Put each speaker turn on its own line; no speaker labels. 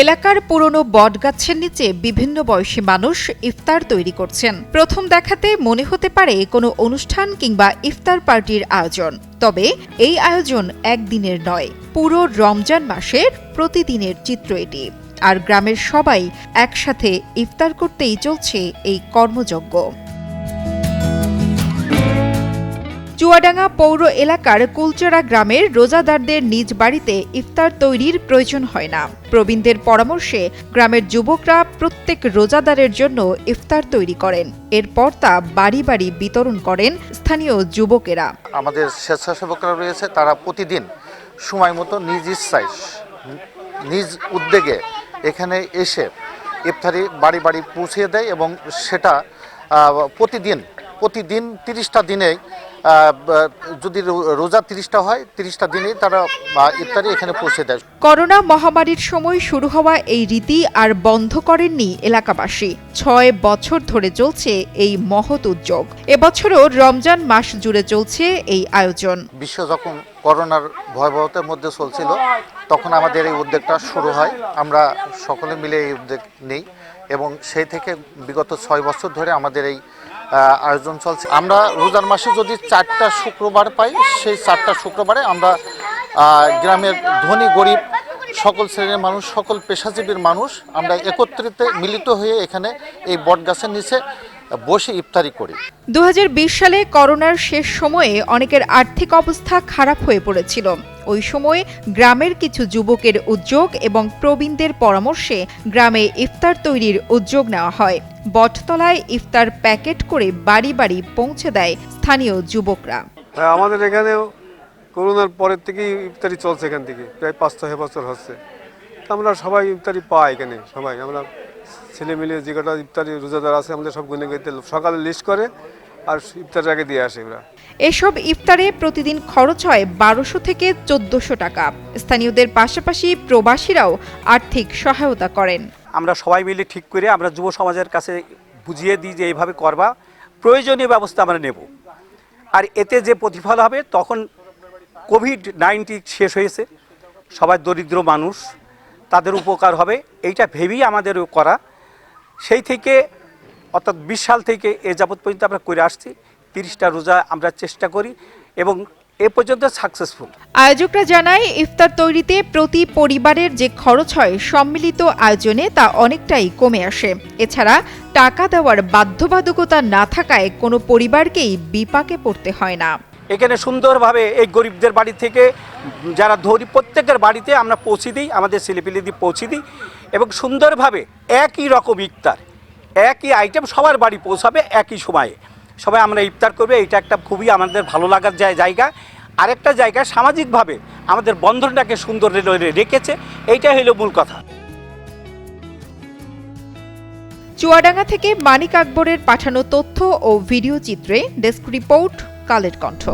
এলাকার পুরনো বটগাছের নিচে বিভিন্ন বয়সী মানুষ ইফতার তৈরি করছেন। প্রথম দেখাতে মনে হতে পারে কোনো অনুষ্ঠান কিংবা ইফতার পার্টির আয়োজন, তবে এই আয়োজন একদিনের নয়, পুরো রমজান মাসের প্রতিদিনের চিত্র এটি। আর গ্রামের সবাই একসাথে ইফতার করতেই চলছে এই কর্মযজ্ঞ। চুয়াডাঙ্গা পৌর এলাকার কুলচরা গ্রামের রোজাদারদের নিজ বাড়িতে ইফতার তৈরির প্রয়োজন হয় না। প্রবীণদের পরামর্শে গ্রামের যুবকরা প্রত্যেক রোজাদারের জন্য ইফতার তৈরি করেন। এরপর তা বাড়ি বাড়ি বিতরণ করেন স্থানীয় যুবকেরা।
আমাদের স্বেচ্ছাসেবকরা রয়েছে, তারা প্রতিদিন সময় মতো নিজ ইচ্ছায় নিজ উদ্যোগে এখানে এসে ইফতারি বাড়ি বাড়ি পৌঁছে দেয় এবং সেটা প্রতিদিন 30টা দিনে, যদি রোজা 30টা হয় 30টা দিনেই তারা ইফতারি এখানে পৌঁছে দেয়।
করোনা মহামারীর সময় শুরু হওয়া এই রীতি আর বন্ধ করেননি এলাকাবাসী। 6 বছর ধরে চলছে এই মহৎ উদ্যোগ। এবছরও রমজান মাস জুড়ে চলছে এই আয়োজন।
বিশ্ব যখন করোনার ভয়াবহতার মধ্যে চলছিল, তখন আমাদের এই উদ্যোগটা শুরু হয়। আমরা সকলে মিলে এই উদ্যোগ নেই এবং সেই থেকে বিগত 6 বছর ধরে আমাদের এই আয়োজন চলছে। আমরা রোজার মাসে যদি 4টা শুক্রবার পাই, সেই 4টা শুক্রবারে আমরা গ্রামের ধনী গরিব সকল শ্রেণীর মানুষ, সকল পেশাজীবীর মানুষ আমরা একত্রিত মিলিত হয়ে এখানে এই বটগাছের নিচে বসে ইফতারি করি।
2020 সালে করোনার শেষ সময়ে অনেকের আর্থিক অবস্থা খারাপ হয়ে পড়েছিল। ওই সময় গ্রামের কিছু যুবকের উদ্যোগ এবং প্রবীণদের পরামর্শে গ্রামে ইফতার তৈরির উদ্যোগ নেওয়া হয়। বটতলায় ইফতার প্যাকেট করে বাড়ি বাড়ি পৌঁছে দেয় স্থানীয় যুবকরা।
আমাদের এখানেও করোনার পরের থেকেই ইফতারি চলছে, এখান থেকে প্রায় 5-6 বছর হচ্ছে। আমরা সবাই ইফতারি পাই এখানে, সবাই আমরা ছেলে মিলে যে কটা ইফতারি রোজাদার আছে আমাদের সব গুনে গেতে সকালে লিস্ট করে আর ইফতার আগে দিয়ে আসে।
এসব ইফতারে প্রতিদিন খরচ হয় 1200 থেকে 1400 টাকা। স্থানীয়দের পাশাপাশি প্রবাসীরাও আর্থিক সহায়তা করেন।
আমরা সবাই মিলে ঠিক করে আমরা যুব সমাজের কাছে বুঝিয়ে দিই যে এইভাবে করবা, প্রয়োজনীয় ব্যবস্থা আমরা নেব। আর এতে যে প্রতিফল হবে, তখন কোভিড-19 শেষ হয়েছে, সবাই দরিদ্র মানুষ, তাদের উপকার হবে, এইটা ভেবেই আমাদের করা। সেই থেকে অর্থাৎ 20 সাল থেকে এ যাবৎ পর্যন্ত আমরা করে আসছি। 30টা রোজা আমরা চেষ্টা করি এবং এ পর্যন্ত সাকসেসফুল।
আয়োজকরা জানায়, ইফতার তৈরিতে প্রতি পরিবারের যে খরচ হয় সম্মিলিত আয়োজনে তা অনেকটাই কমে আসে। এছাড়া টাকা দেওয়ার বাধ্যবাধকতা না থাকায় কোনো পরিবারকেই বিপাকে পড়তে হয় না।
এখানে সুন্দরভাবে এই গরিবদের বাড়ি থেকে যারা ধরি প্রত্যেকের বাড়িতে আমরা পৌঁছে দিই, আমাদের ছেলেপিলে দিয়ে পৌঁছে দিই এবং সুন্দরভাবে একই রকম ইফতার, একই আইটেম সবার বাড়ি পৌঁছাবে একই সময়ে। সবাই আমরা ইফতার করবে, এটা একটা খুবই আমাদের ভালো লাগার জায়গা। আরেকটা জায়গা, সামাজিকভাবে আমাদের বন্ধনটাকে সুন্দর রেখেছে, এইটাই হলো মূল কথা।
চুয়াডাঙ্গা থেকে মানিক আকবরের পাঠানো তথ্য ও ভিডিও চিত্রে ডেস্ক রিপোর্ট, কালের কণ্ঠ।